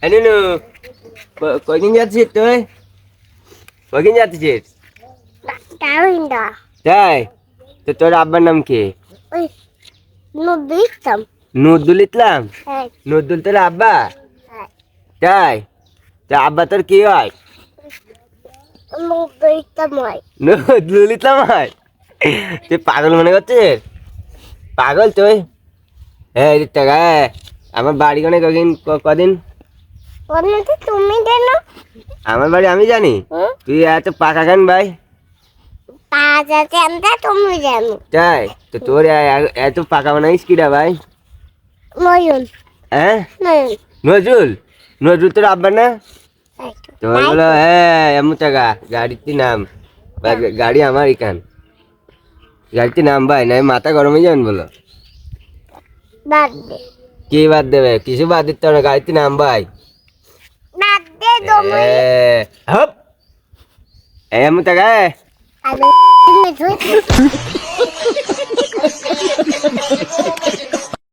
নুনু কয়দিন যাচ্ছিস তুই? কয়দিন যাচ্ছিস? Tarinda. তাই তো তোর আব্বার নাম কি? Uy, no bitam. Nazrul Islam. Hey, Nazrul তোর আব্বা? hey. তাই তা আব্বা তোর কি হয়? No bitam hoy. Nazrul Islam হয়? তুই পাগল মনে করছিস? পাগল তুই? হ্যাঁ টাকা আমার বাড়ি কোনে কদিন কদিন? Ano to tumi deno? আমার বাড়ি আমি জানি। Hmm? তুই এত পাকা কেন ভাই? Paja chanda tumi deno. তাই তো তোর এত পাকা বানাইস কিরা ভাই? Noyun. হ্যাঁ Noyun. নজরুল নজরুল তোর আব্বা না? Hey. তোর বলো হ্যাঁ এমন টাকা গাড়িতে নাম বা গাড়ি আমার এখান গাড়িতে নাম ভাই না মাথা গরমে যান বলো। Dadde. কি বাদ দেবে কিছু বাদ দিতে হবে না গাড়িতে নাম ভাই। Dadde tumi. হপ এমন টাকা Ado me thoi.